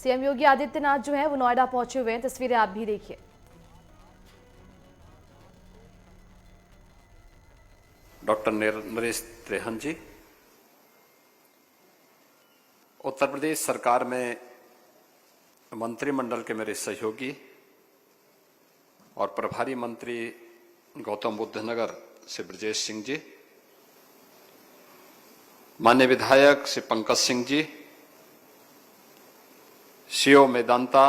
CM Yogi Adityanath जो है वो नोएडा पहुंचे हुए हैं, तस्वीरें आप भी देखिए। डॉक्टर नरेश त्रेहन जी, उत्तर प्रदेश सरकार में मंत्रिमंडल के मेरे सहयोगी और प्रभारी मंत्री गौतम बुद्ध नगर से ब्रजेश सिंह जी, माननीय विधायक श्री पंकज सिंह जी, सीओ मेदांता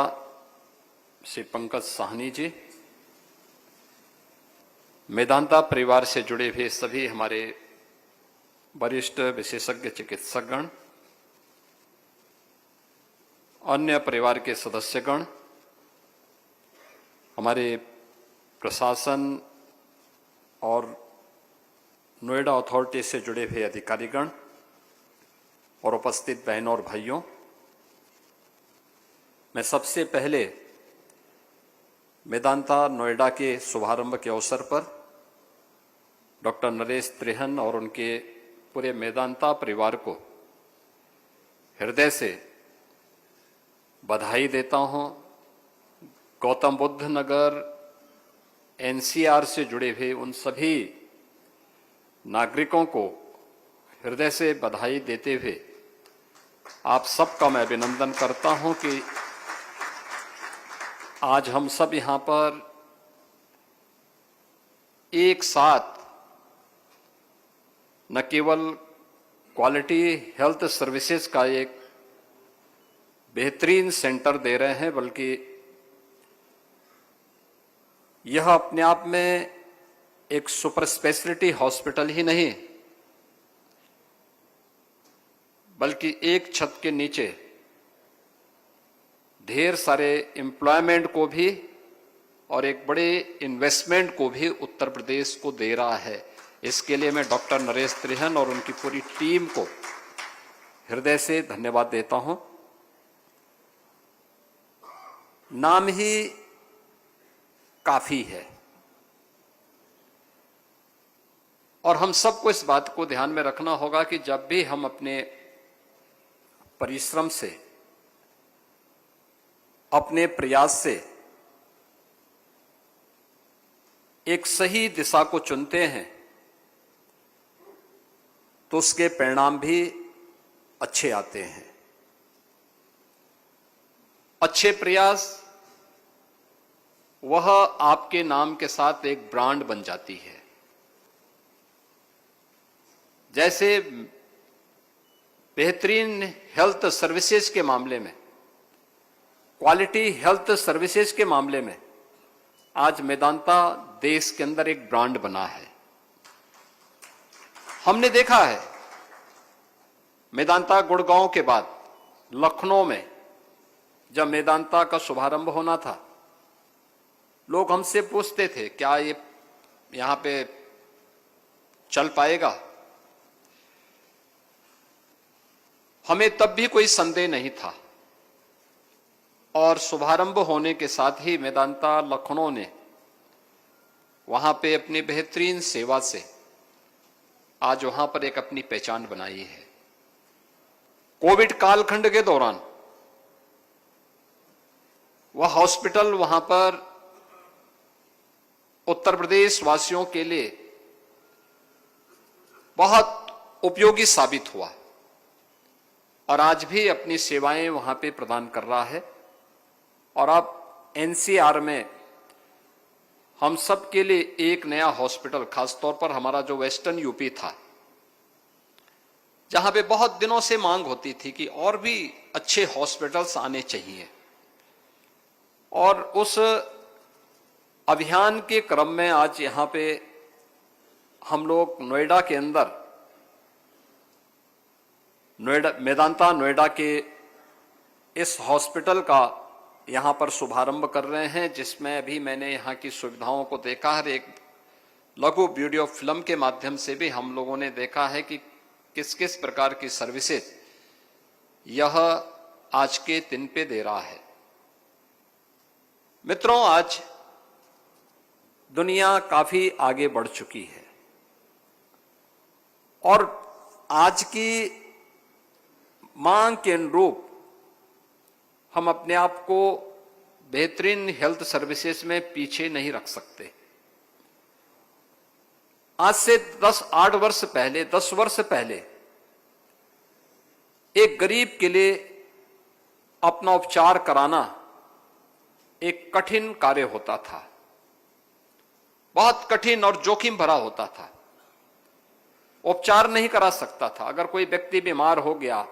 श्री पंकज साहनी जी, मेदांता परिवार से जुड़े हुए सभी हमारे वरिष्ठ विशेषज्ञ चिकित्सकगण, अन्य परिवार के सदस्यगण, हमारे प्रशासन और नोएडा अथॉरिटी से जुड़े हुए अधिकारीगण और उपस्थित बहनों और भाइयों, मैं सबसे पहले मेदांता नोएडा के शुभारंभ के अवसर पर डॉक्टर नरेश त्रेहन और उनके पूरे मेदांता परिवार को हृदय से बधाई देता हूं। गौतम बुद्ध नगर एनसीआर से जुड़े हुए उन सभी नागरिकों को हृदय से बधाई देते हुए आप सबका मैं अभिनंदन करता हूं कि आज हम सब यहां पर एक साथ न केवल क्वालिटी हेल्थ सर्विसेज का एक बेहतरीन सेंटर दे रहे हैं, बल्कि यह अपने आप में एक सुपर स्पेशलिटी हॉस्पिटल ही नहीं, बल्कि एक छत के नीचे ढेर सारे एम्प्लॉयमेंट को भी और एक बड़े इन्वेस्टमेंट को भी उत्तर प्रदेश को दे रहा है। इसके लिए मैं डॉक्टर नरेश त्रेहन और उनकी पूरी टीम को हृदय से धन्यवाद देता हूं। नाम ही काफी है और हम सबको इस बात को ध्यान में रखना होगा कि जब भी हम अपने परिश्रम से, अपने प्रयास से एक सही दिशा को चुनते हैं तो उसके परिणाम भी अच्छे आते हैं। अच्छे प्रयास वह आपके नाम के साथ एक ब्रांड बन जाती है। जैसे बेहतरीन हेल्थ सर्विसेज के मामले में, क्वालिटी हेल्थ सर्विसेज के मामले में आज मेदांता देश के अंदर एक ब्रांड बना है। हमने देखा है मेदांता गुड़गांव के बाद लखनऊ में जब मेदांता का शुभारंभ होना था, लोग हमसे पूछते थे क्या ये यहां पे चल पाएगा। हमें तब भी कोई संदेह नहीं था और शुभारंभ होने के साथ ही मेदांता लखनऊ ने वहां पे अपनी बेहतरीन सेवा से आज वहां पर एक अपनी पहचान बनाई है। कोविड कालखंड के दौरान वह हॉस्पिटल वहां पर उत्तर प्रदेश वासियों के लिए बहुत उपयोगी साबित हुआ और आज भी अपनी सेवाएं वहां पे प्रदान कर रहा है। और अब एनसीआर में हम सब के लिए एक नया हॉस्पिटल, खासतौर पर हमारा जो वेस्टर्न यूपी था, जहां पे बहुत दिनों से मांग होती थी कि और भी अच्छे हॉस्पिटल्स आने चाहिए, और उस अभियान के क्रम में आज यहां पे हम लोग नोएडा के अंदर मेदांता नोएडा के इस हॉस्पिटल का यहां पर शुभारंभ कर रहे हैं, जिसमें अभी मैंने यहां की सुविधाओं को देखा है। एक लघु वीडियो फिल्म के माध्यम से भी हम लोगों ने देखा है कि किस किस प्रकार की सर्विसेज यह आज के दिन पे दे रहा है। मित्रों, आज दुनिया काफी आगे बढ़ चुकी है और आज की मांग के अनुरूप हम अपने आप को बेहतरीन हेल्थ सर्विसेज में पीछे नहीं रख सकते। आज से 10 वर्ष पहले एक गरीब के लिए अपना उपचार कराना एक कठिन कार्य होता था, बहुत कठिन और जोखिम भरा होता था। उपचार नहीं करा सकता था। अगर कोई व्यक्ति बीमार हो गया,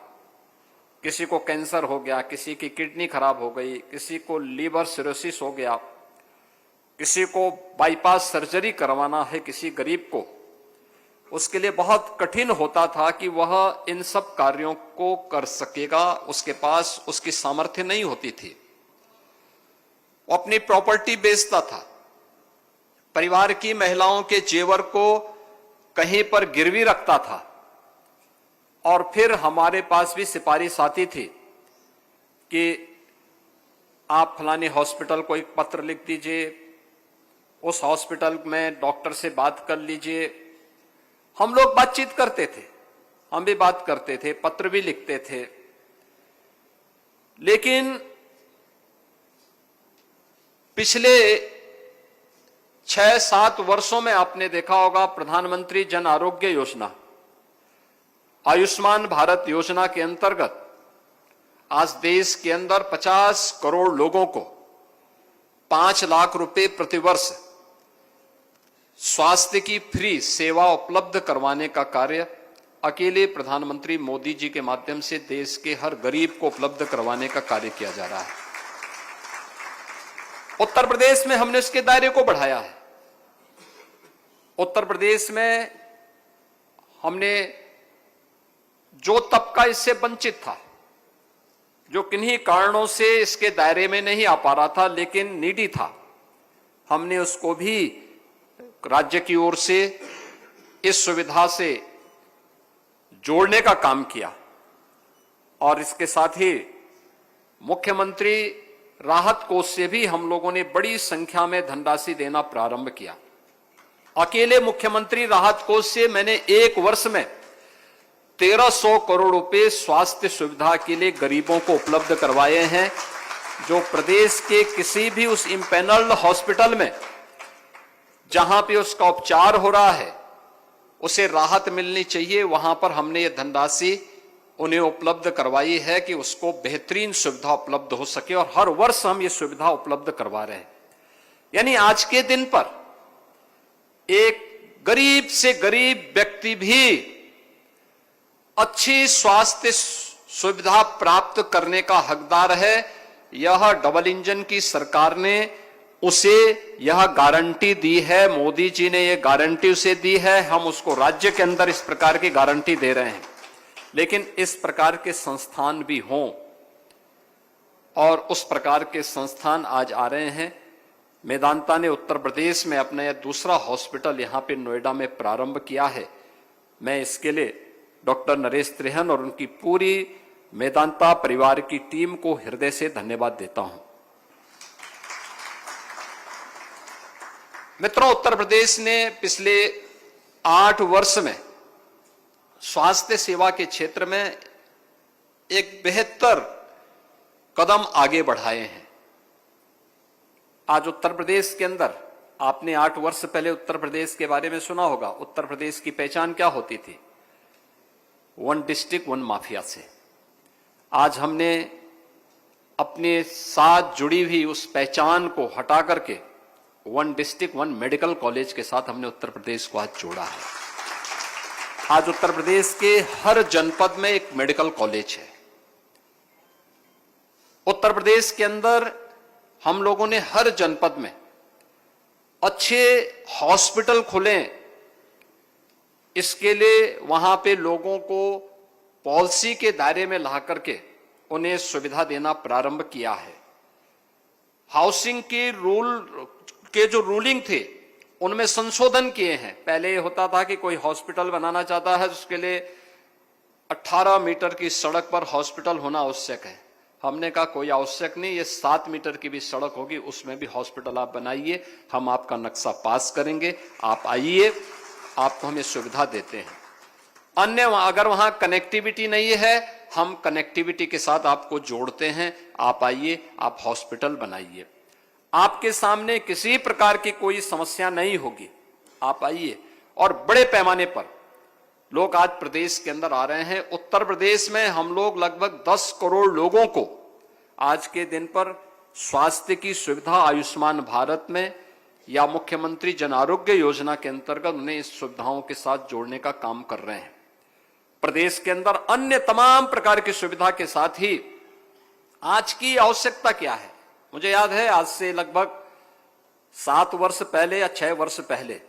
किसी को कैंसर हो गया, किसी की किडनी खराब हो गई, किसी को लीवर सिरोसिस हो गया, किसी को बाईपास सर्जरी करवाना है किसी गरीब को, उसके लिए बहुत कठिन होता था कि वह इन सब कार्यों को कर सकेगा। उसके पास उसकी सामर्थ्य नहीं होती थी। वो अपनी प्रॉपर्टी बेचता था, परिवार की महिलाओं के जेवर को कहीं पर गिरवी रखता था, और फिर हमारे पास भी सिफारिश आती थी कि आप फलाने हॉस्पिटल को एक पत्र लिख दीजिए, उस हॉस्पिटल में डॉक्टर से बात कर लीजिए। हम लोग बातचीत करते थे, हम भी बात करते थे, पत्र भी लिखते थे, लेकिन पिछले 6-7 वर्षों में आपने देखा होगा प्रधानमंत्री जन आरोग्य योजना, आयुष्मान भारत योजना के अंतर्गत आज देश के अंदर 50 करोड़ लोगों को 5 लाख रुपए प्रतिवर्ष स्वास्थ्य की फ्री सेवा उपलब्ध करवाने का कार्य अकेले प्रधानमंत्री मोदी जी के माध्यम से देश के हर गरीब को उपलब्ध करवाने का कार्य किया जा रहा है। उत्तर प्रदेश में हमने इसके दायरे को बढ़ाया है। उत्तर प्रदेश में हमने जो तबका इससे वंचित था, जो किन्हीं कारणों से इसके दायरे में नहीं आ पा रहा था लेकिन नीडी था, हमने उसको भी राज्य की ओर से इस सुविधा से जोड़ने का काम किया। और इसके साथ ही मुख्यमंत्री राहत कोष से भी हम लोगों ने बड़ी संख्या में धनराशि देना प्रारंभ किया। अकेले मुख्यमंत्री राहत कोष से मैंने एक वर्ष में 1300 करोड़ रुपए स्वास्थ्य सुविधा के लिए गरीबों को उपलब्ध करवाए हैं। जो प्रदेश के किसी भी उस इम्पैनल्ड हॉस्पिटल में जहां पे उसका उपचार हो रहा है उसे राहत मिलनी चाहिए, वहां पर हमने ये धनराशि उन्हें उपलब्ध करवाई है कि उसको बेहतरीन सुविधा उपलब्ध हो सके, और हर वर्ष हम ये सुविधा उपलब्ध करवा रहे हैं। यानी आज के दिन पर एक गरीब से गरीब व्यक्ति भी अच्छी स्वास्थ्य सुविधा प्राप्त करने का हकदार है। यह डबल इंजन की सरकार ने उसे यह गारंटी दी है, मोदी जी ने यह गारंटी उसे दी है। हम उसको राज्य के अंदर इस प्रकार की गारंटी दे रहे हैं, लेकिन इस प्रकार के संस्थान भी हों, और उस प्रकार के संस्थान आज आ रहे हैं। मेदांता ने उत्तर प्रदेश में अपना यह दूसरा हॉस्पिटल यहां पे नोएडा में प्रारंभ किया है। मैं इसके लिए डॉक्टर नरेश त्रेहन और उनकी पूरी मेदांता परिवार की टीम को हृदय से धन्यवाद देता हूं। मित्रों, उत्तर प्रदेश ने पिछले 8 वर्ष में स्वास्थ्य सेवा के क्षेत्र में एक बेहतर कदम आगे बढ़ाए हैं। आज उत्तर प्रदेश के अंदर, आपने 8 वर्ष पहले उत्तर प्रदेश के बारे में सुना होगा। उत्तर प्रदेश की पहचान क्या होती थी? 1 डिस्ट्रिक्ट 1 माफिया से। आज हमने अपने साथ जुड़ी हुई उस पहचान को हटा करके 1 डिस्ट्रिक्ट 1 मेडिकल कॉलेज के साथ हमने उत्तर प्रदेश को आज जोड़ा है। आज उत्तर प्रदेश के हर जनपद में एक मेडिकल कॉलेज है। उत्तर प्रदेश के अंदर हम लोगों ने हर जनपद में अच्छे हॉस्पिटल खोले, इसके लिए वहां पे लोगों को पॉलिसी के दायरे में ला करके उन्हें सुविधा देना प्रारंभ किया है। हाउसिंग के जो रूलिंग थे उनमें संशोधन किए हैं। पहले होता था कि कोई हॉस्पिटल बनाना चाहता है तो उसके लिए 18 मीटर की सड़क पर हॉस्पिटल होना आवश्यक है। हमने कहा कोई आवश्यक नहीं, ये 7 मीटर की भी सड़क होगी, उसमें भी हॉस्पिटल आप बनाइए, हम आपका नक्शा पास करेंगे, आप आइए, आपको हम ये सुविधा देते हैं। अन्य अगर वहां कनेक्टिविटी नहीं है, हम कनेक्टिविटी के साथ आपको जोड़ते हैं। आप आइए, आप हॉस्पिटल बनाइए, आपके सामने किसी प्रकार की कोई समस्या नहीं होगी। आप आइए। और बड़े पैमाने पर लोग आज प्रदेश के अंदर आ रहे हैं। उत्तर प्रदेश में हम लोग लगभग 10 करोड़ लोगों को आज के दिन पर स्वास्थ्य की सुविधा आयुष्मान भारत में या मुख्यमंत्री जन आरोग्य योजना के अंतर्गत उन्हें इस सुविधाओं के साथ जोड़ने का काम कर रहे हैं। प्रदेश के अंदर अन्य तमाम प्रकार की सुविधा के साथ ही आज की आवश्यकता क्या है? मुझे याद है आज से लगभग 7 वर्ष पहले या 6 वर्ष पहले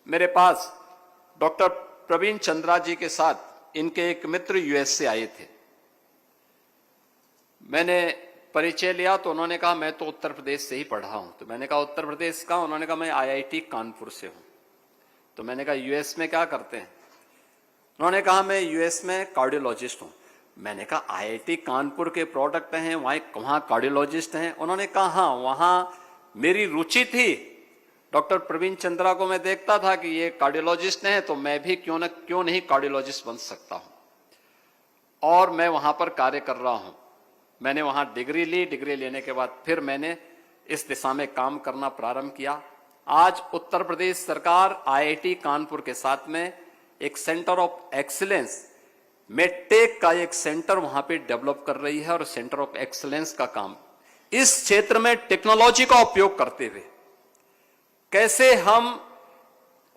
मेरे पास डॉक्टर प्रवीण चंद्रा जी के साथ इनके एक मित्र यूएस से आए थे। मैंने परिचय लिया तो उन्होंने कहा मैं तो उत्तर प्रदेश से ही पढ़ा हूं। तो मैंने कहा उत्तर प्रदेश का? उन्होंने कहा मैं आईआईटी कानपुर से हूं। तो मैंने कहा यूएस में क्या करते हैं? उन्होंने कहा मैं यूएस में कार्डियोलॉजिस्ट हूं। मैंने कहा आईआईटी कानपुर के प्रोडक्ट हैं, वहां कार्डियोलॉजिस्ट हैं? उन्होंने कहा हाँ, वहां मेरी रुचि थी। डॉक्टर प्रवीण चंद्रा को मैं देखता था कि ये कार्डियोलॉजिस्ट हैं, तो मैं भी क्यों नहीं कार्डियोलॉजिस्ट बन सकता हूं। और मैं वहां पर कार्य कर रहा हूं। मैंने वहां डिग्री ली। डिग्री लेने के बाद फिर मैंने इस दिशा में काम करना प्रारंभ किया। आज उत्तर प्रदेश सरकार आईआईटी कानपुर के साथ में एक सेंटर ऑफ एक्सीलेंस, मेडटेक का एक सेंटर वहां पे डेवलप कर रही है। और सेंटर ऑफ एक्सीलेंस का काम इस क्षेत्र में टेक्नोलॉजी का उपयोग करते हुए कैसे हम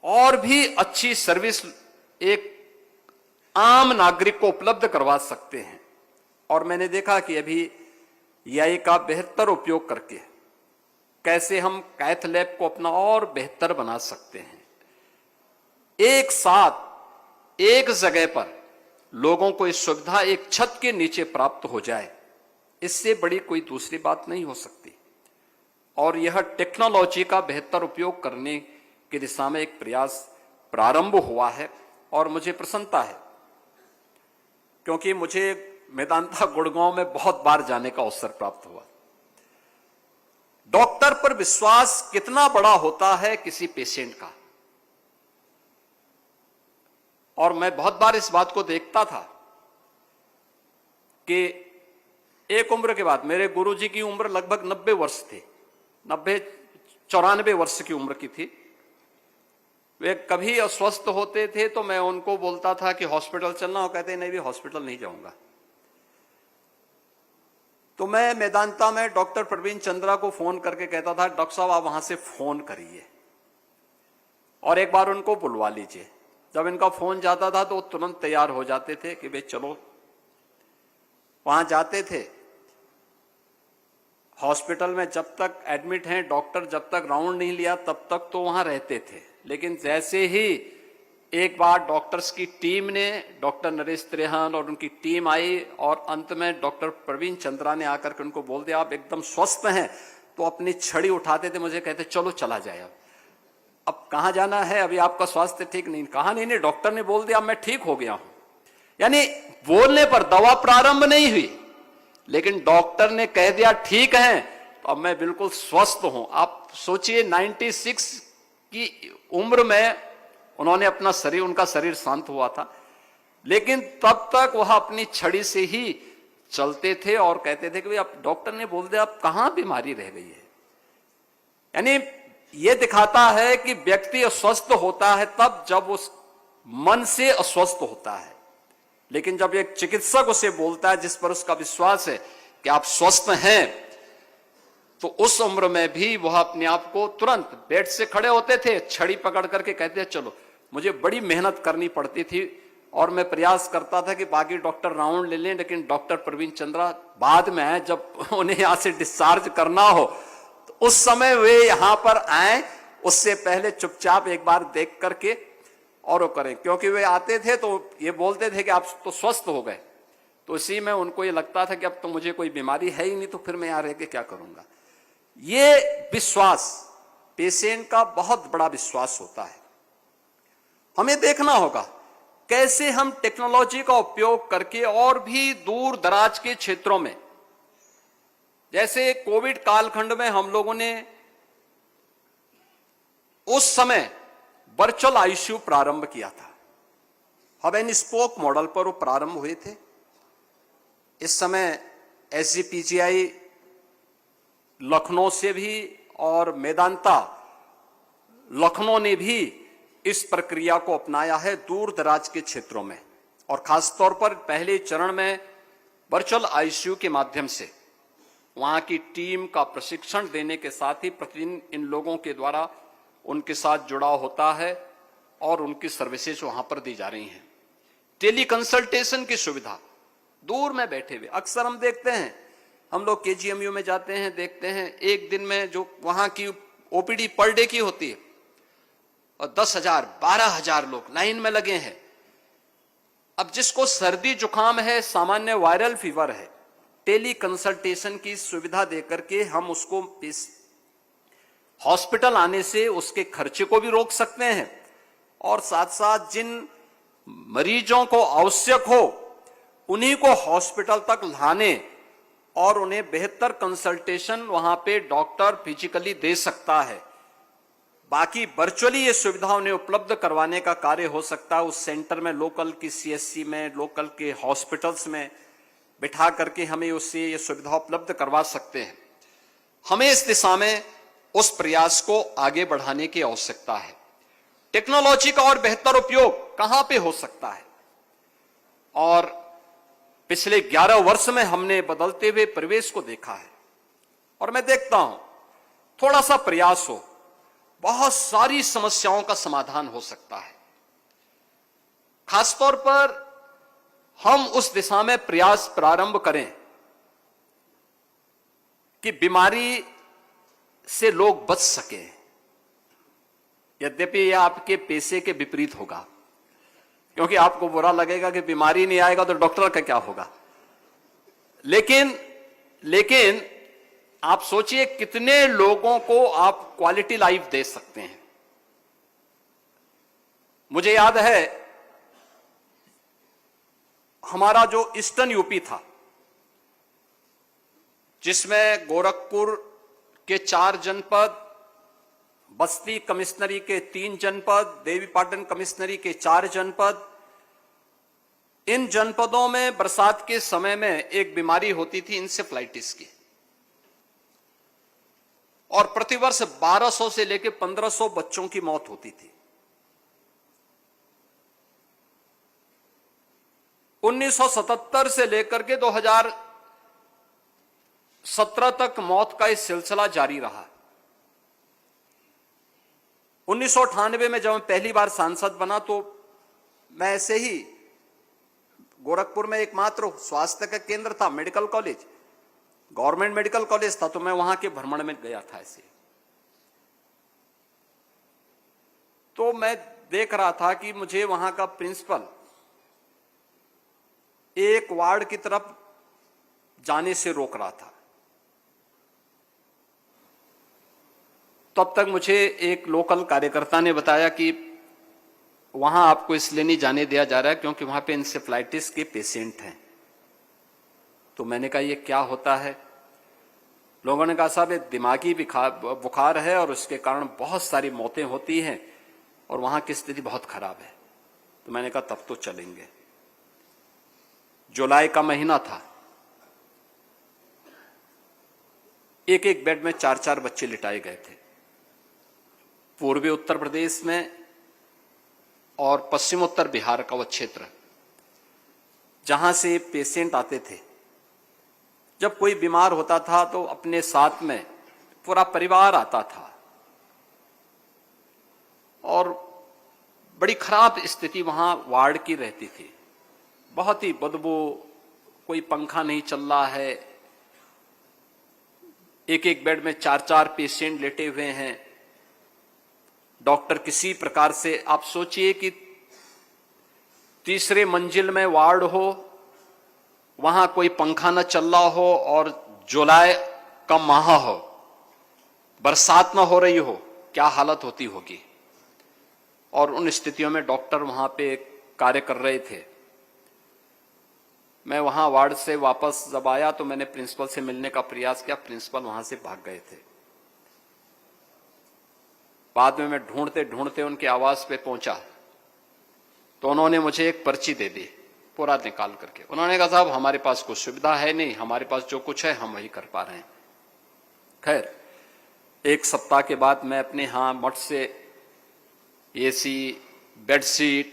और भी अच्छी सर्विस एक आम नागरिक को उपलब्ध करवा सकते हैं। और मैंने देखा कि अभी एआई का बेहतर उपयोग करके कैसे हम कैथ लैब को अपना और बेहतर बना सकते हैं। एक साथ एक जगह पर लोगों को इस सुविधा एक छत के नीचे प्राप्त हो जाए, इससे बड़ी कोई दूसरी बात नहीं हो सकती। और यह टेक्नोलॉजी का बेहतर उपयोग करने की दिशा में एक प्रयास प्रारंभ हुआ है। और मुझे प्रसन्नता है क्योंकि मुझे मेदांता गुड़गांव में बहुत बार जाने का अवसर प्राप्त हुआ। डॉक्टर पर विश्वास कितना बड़ा होता है किसी पेशेंट का। और मैं बहुत बार इस बात को देखता था कि एक उम्र के बाद, मेरे गुरुजी की उम्र लगभग 90 वर्ष थी, 94 वर्ष की उम्र की थी। वे कभी अस्वस्थ होते थे तो मैं उनको बोलता था कि हॉस्पिटल चलना, हो कहते नहीं भी हॉस्पिटल नहीं जाऊंगा। तो मैं मेदांता में डॉक्टर प्रवीण चंद्रा को फोन करके कहता था डॉक्टर साहब आप वहां से फोन करिए और एक बार उनको बुलवा लीजिए। जब इनका फोन जाता था तो वो तुरंत तैयार हो जाते थे कि भाई चलो। वहां जाते थे, हॉस्पिटल में जब तक एडमिट हैं, डॉक्टर जब तक राउंड नहीं लिया तब तक तो वहां रहते थे। लेकिन जैसे ही एक बार डॉक्टर्स की टीम ने, डॉक्टर नरेश त्रेहन और उनकी टीम आई और अंत में डॉक्टर प्रवीण चंद्रा ने आकर के उनको बोल दिया आप एकदम स्वस्थ हैं, तो अपनी छड़ी उठाते थे, मुझे कहते चलो चला जाए। अब कहां जाना है, अभी आपका स्वास्थ्य ठीक नहीं। कहा नहीं, डॉक्टर ने बोल दिया मैं ठीक हो गया हूं। यानी बोलने पर दवा प्रारंभ नहीं हुई, लेकिन डॉक्टर ने कह दिया ठीक है, तो अब मैं बिल्कुल स्वस्थ हूं। आप सोचिए 96 की उम्र में उन्होंने अपना शरीर, उनका शरीर शांत हुआ था, लेकिन तब तक वह अपनी छड़ी से ही चलते थे और कहते थे कि भाई अब डॉक्टर ने बोल दिया अब कहां बीमारी रह गई है। यानी यह दिखाता है कि व्यक्ति अस्वस्थ होता है तब जब उस मन से अस्वस्थ होता है, लेकिन जब एक चिकित्सक उसे बोलता है जिस पर उसका विश्वास है कि आप स्वस्थ हैं, तो उस उम्र में भी वह अपने आप को तुरंत बेड से खड़े होते थे, छड़ी पकड़ करके कहते थे चलो। मुझे बड़ी मेहनत करनी पड़ती थी और मैं प्रयास करता था कि बाकी डॉक्टर राउंड ले लें, लेकिन डॉक्टर प्रवीण चंद्रा बाद में आए, जब उन्हें यहां से डिस्चार्ज करना हो तो उस समय वे यहां पर आए, उससे पहले चुपचाप एक बार देख करके और वो करें, क्योंकि वे आते थे तो ये बोलते थे कि आप तो स्वस्थ हो गए। तो इसी में उनको ये लगता था कि अब तो मुझे कोई बीमारी है ही नहीं, तो फिर मैं यहां रह के क्या करूंगा। ये विश्वास पेशेंट का बहुत बड़ा विश्वास होता है। हमें देखना होगा कैसे हम टेक्नोलॉजी का उपयोग करके और भी दूर दराज के क्षेत्रों में, जैसे कोविड कालखंड में हम लोगों ने उस समय वर्चुअल आईसीयू प्रारंभ किया था। हब एंड स्पोक मॉडल पर वो प्रारंभ हुए थे इस समय SGPGI लखनऊ से भी और मेदांता लखनऊ ने भी इस प्रक्रिया को अपनाया है दूर दराज के क्षेत्रों में, और खासतौर पर पहले चरण में वर्चुअल ICU के माध्यम से वहां की टीम का प्रशिक्षण देने के साथ ही प्रतिदिन इन लोगों के द्वारा उनके साथ जुड़ाव होता है और उनकी सर्विसेज वहां पर दी जा रही हैं। टेली कंसल्टेशन की सुविधा, दूर में बैठे हुए अक्सर हम देखते हैं, हम लोग KGMU में जाते हैं, देखते हैं एक दिन में जो वहां की OPD पर डे की होती है और 10,000 12,000 लोग लाइन में लगे हैं। अब जिसको सर्दी जुकाम है, सामान्य वायरल फीवर है, टेली कंसल्टेशन की सुविधा देकर के हम उसको हॉस्पिटल आने से उसके खर्चे को भी रोक सकते हैं, और साथ साथ जिन मरीजों को आवश्यक हो उन्हीं को हॉस्पिटल तक लाने और उन्हें बेहतर कंसल्टेशन वहां पे डॉक्टर फिजिकली दे सकता है। बाकी वर्चुअली ये सुविधा उन्हें उपलब्ध करवाने का कार्य हो सकता है। उस सेंटर में, लोकल की CSC में, लोकल के हॉस्पिटल्स में बिठा करके हमें उससे ये सुविधा उपलब्ध करवा सकते हैं। हमें इस दिशा में उस प्रयास को आगे बढ़ाने की आवश्यकता है। टेक्नोलॉजी का और बेहतर उपयोग कहां पे हो सकता है, और पिछले 11 वर्ष में हमने बदलते हुए परिवेश को देखा है, और मैं देखता हूं थोड़ा सा प्रयास हो बहुत सारी समस्याओं का समाधान हो सकता है। खासतौर पर हम उस दिशा में प्रयास प्रारंभ करें कि बीमारी से लोग बच सकें। यद्यपि यह आपके पेशे के विपरीत होगा, क्योंकि आपको बुरा लगेगा कि बीमारी नहीं आएगा तो डॉक्टर का क्या होगा, लेकिन आप सोचिए कितने लोगों को आप क्वालिटी लाइफ दे सकते हैं। मुझे याद है हमारा जो ईस्टर्न यूपी था, जिसमें गोरखपुर के 4 जनपद, बस्ती कमिश्नरी के 3 जनपद, देवीपाटन कमिश्नरी के 4 जनपद, इन जनपदों में बरसात के समय में एक बीमारी होती थी इंसेफ्लाइटिस की, और प्रतिवर्ष 1200 से लेकर 1500 बच्चों की मौत होती थी। 1977 से लेकर के 2017 तक मौत का इस सिलसिला जारी रहा। 1998 में जब मैं पहली बार सांसद बना तो मैं ऐसे ही गोरखपुर में एकमात्र स्वास्थ्य का केंद्र था, medical college, government medical college था, तो मैं वहां के भ्रमण में गया था ऐसे। तो मैं देख रहा था कि मुझे वहां का प्रिंसिपल एक वार्ड की तरफ जाने से रोक रहा था। तब तक मुझे एक लोकल कार्यकर्ता ने बताया कि वहां आपको इसलिए नहीं जाने दिया जा रहा है क्योंकि वहां पे इंसेफ्लाइटिस के पेशेंट हैं। तो मैंने कहा ये क्या होता है? लोगों ने कहा साहब ये दिमागी बुखार है और उसके कारण बहुत सारी मौतें होती हैं और वहां की स्थिति बहुत खराब है। तो मैंने कहा तब तो चलेंगे। जुलाई का महीना था, एक एक बेड में 4-4 बच्चे लिटाए गए थे। पूर्वी उत्तर प्रदेश में और पश्चिम उत्तर बिहार का वह क्षेत्र जहां से पेशेंट आते थे, जब कोई बीमार होता था तो अपने साथ में पूरा परिवार आता था और बड़ी खराब स्थिति वहां वार्ड की रहती थी। बहुत ही बदबू, कोई पंखा नहीं चल रहा है, एक एक बेड में 4-4 पेशेंट लेटे हुए हैं। डॉक्टर किसी प्रकार से, आप सोचिए कि तीसरे मंजिल में वार्ड हो, वहां कोई पंखा न चल रहा हो और जुलाई का माह हो, बरसात न हो रही हो, क्या हालत होती होगी। और उन स्थितियों में डॉक्टर वहां पे कार्य कर रहे थे। मैं वहां वार्ड से वापस जब आया तो मैंने प्रिंसिपल से मिलने का प्रयास किया, प्रिंसिपल वहां से भाग गए थे। बाद में मैं ढूंढते ढूंढते उनके आवास पे पहुंचा तो उन्होंने मुझे एक पर्ची दे दी पूरा निकाल करके। उन्होंने कहा साहब हमारे पास कोई सुविधा है नहीं, हमारे पास जो कुछ है हम वही कर पा रहे हैं। खैर, एक सप्ताह के बाद मैं अपने यहाँ मठ से AC, bedsheet,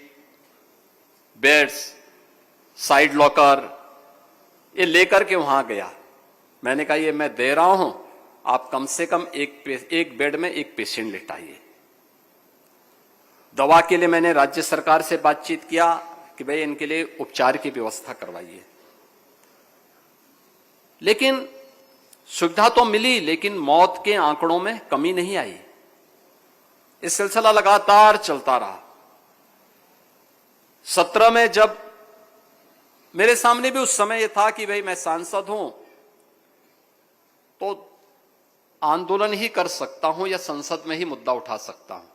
beds, side locker ये लेकर के वहां गया। मैंने कहा ये मैं दे रहा हूं, आप कम से कम एक बेड में एक पेशेंट लेटाइए। दवा के लिए मैंने राज्य सरकार से बातचीत किया कि भाई इनके लिए उपचार की व्यवस्था करवाइए। लेकिन सुविधा तो मिली, लेकिन मौत के आंकड़ों में कमी नहीं आई। इस सिलसिला लगातार चलता रहा। 17 में जब मेरे सामने भी उस समय यह था कि भाई मैं सांसद हूं तो आंदोलन ही कर सकता हूं या संसद में ही मुद्दा उठा सकता हूं।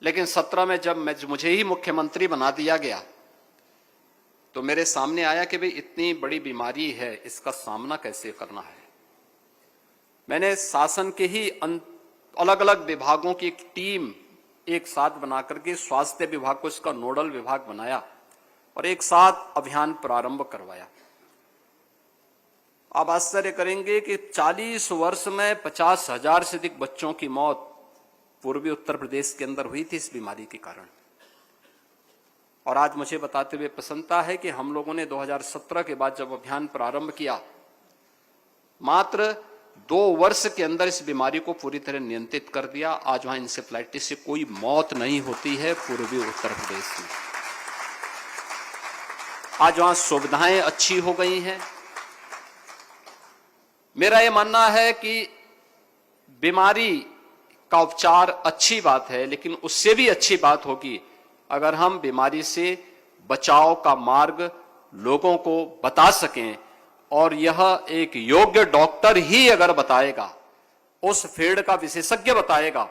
लेकिन 17 में जब मुझे ही मुख्यमंत्री बना दिया गया तो मेरे सामने आया कि भाई इतनी बड़ी बीमारी है, इसका सामना कैसे करना है। मैंने शासन के ही अलग अलग विभागों की एक टीम एक साथ बना करके स्वास्थ्य विभाग को इसका नोडल विभाग बनाया और एक साथ अभियान प्रारंभ करवाया। आप आश्चर्य करेंगे कि 40 वर्ष में 50,000 से अधिक बच्चों की मौत पूर्वी उत्तर प्रदेश के अंदर हुई थी इस बीमारी के कारण। और आज मुझे बताते हुए प्रसन्नता है कि हम लोगों ने 2017 के बाद जब अभियान प्रारंभ किया, मात्र 2 वर्ष के अंदर इस बीमारी को पूरी तरह नियंत्रित कर दिया। आज वहां इंसेफ्लाइटिस से कोई मौत नहीं होती है पूर्वी उत्तर प्रदेश में। आज वहां सुविधाएं अच्छी हो गई हैं। मेरा यह मानना है कि बीमारी का उपचार अच्छी बात है, लेकिन उससे भी अच्छी बात होगी अगर हम बीमारी से बचाव का मार्ग लोगों को बता सकें, और यह एक योग्य डॉक्टर ही अगर बताएगा, उस फील्ड का विशेषज्ञ बताएगा,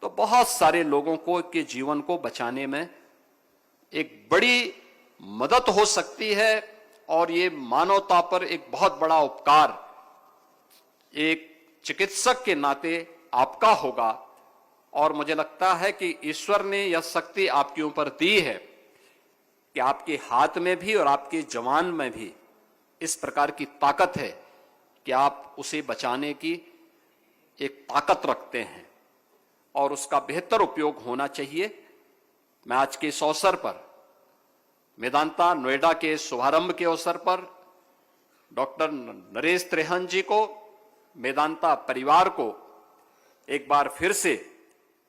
तो बहुत सारे लोगों को के जीवन को बचाने में एक बड़ी मदद हो सकती है। और ये मानवता पर एक बहुत बड़ा उपकार एक चिकित्सक के नाते आपका होगा। और मुझे लगता है कि ईश्वर ने यह शक्ति आपके ऊपर दी है कि आपके हाथ में भी और आपके जवान में भी इस प्रकार की ताकत है कि आप उसे बचाने की एक ताकत रखते हैं और उसका बेहतर उपयोग होना चाहिए। मैं आज के इस अवसर पर मेदांता नोएडा के शुभारंभ के अवसर पर डॉक्टर नरेश त्रेहन जी को, मेदांता परिवार को एक बार फिर से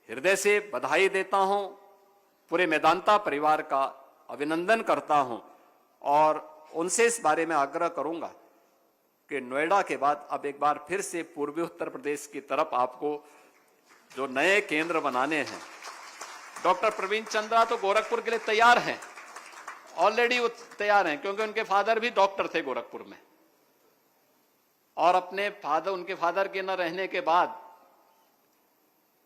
हृदय से बधाई देता हूं, पूरे मेदांता परिवार का अभिनंदन करता हूं और उनसे इस बारे में आग्रह करूंगा कि नोएडा के बाद अब एक बार फिर से पूर्वी उत्तर प्रदेश की तरफ आपको जो नए केंद्र बनाने हैं। डॉक्टर प्रवीण चंद्रा तो गोरखपुर के लिए तैयार हैं, ऑलरेडी वो तैयार हैं, क्योंकि उनके फादर भी डॉक्टर थे गोरखपुर में। और उनके फादर के न रहने के बाद,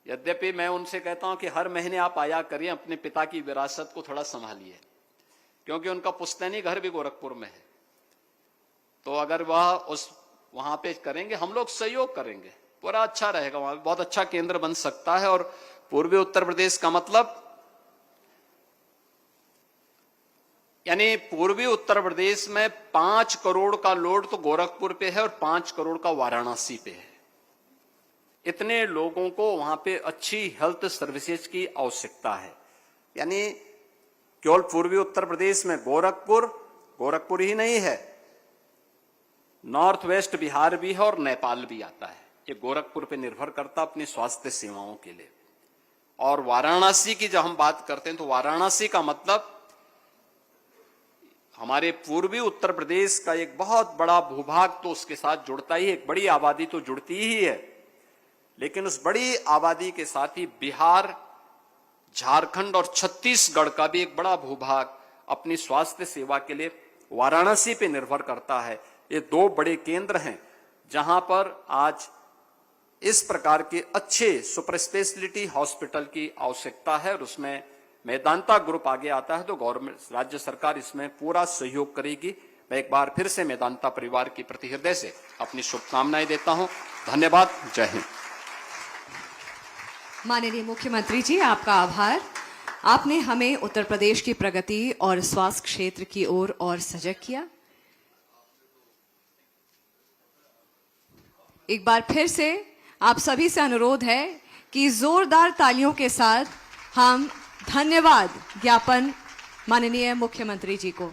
यद्यपि मैं उनसे कहता हूं कि हर महीने आप आया करिए, अपने पिता की विरासत को थोड़ा संभालिए, क्योंकि उनका पुश्तैनी घर भी गोरखपुर में है। तो अगर वह वहां पे करेंगे, हम लोग सहयोग करेंगे, पूरा अच्छा रहेगा, वहां बहुत अच्छा केंद्र बन सकता है। और पूर्वी उत्तर प्रदेश का मतलब यानी पूर्वी उत्तर प्रदेश में 5 करोड़ का लोड तो गोरखपुर पे है और 5 करोड़ का वाराणसी पे है। इतने लोगों को वहां पे अच्छी हेल्थ सर्विसेज की आवश्यकता है। यानी केवल पूर्वी उत्तर प्रदेश में गोरखपुर ही नहीं है, नॉर्थ वेस्ट बिहार भी है और नेपाल भी आता है। ये गोरखपुर पे निर्भर करता अपनी स्वास्थ्य सेवाओं के लिए। और वाराणसी की जब हम बात करते हैं तो वाराणसी का मतलब हमारे पूर्वी उत्तर प्रदेश का एक बहुत बड़ा भूभाग तो उसके साथ जुड़ता ही है, एक बड़ी आबादी तो जुड़ती ही है, लेकिन उस बड़ी आबादी के साथ ही बिहार, झारखंड और छत्तीसगढ़ का भी एक बड़ा भूभाग अपनी स्वास्थ्य सेवा के लिए वाराणसी पे निर्भर करता है। ये 2 बड़े केंद्र हैं जहां पर आज इस प्रकार के अच्छे सुपर स्पेशलिटी हॉस्पिटल की आवश्यकता है और उसमें मेदांता ग्रुप आगे आता है तो गवर्नमेंट, राज्य सरकार इसमें पूरा सहयोग करेगी। मैं एक बार फिर से मेदांता परिवार की प्रति हृदय से अपनी शुभकामनाएं देता हूं। धन्यवाद। जय हिंद। माननीय मुख्यमंत्री जी, आपका आभार। आपने हमें उत्तर प्रदेश की प्रगति और स्वास्थ्य क्षेत्र की ओर और सजग किया। एक बार फिर से आप सभी से अनुरोध है कि जोरदार तालियों के साथ हम धन्यवाद ज्ञापन माननीय मुख्यमंत्री जी को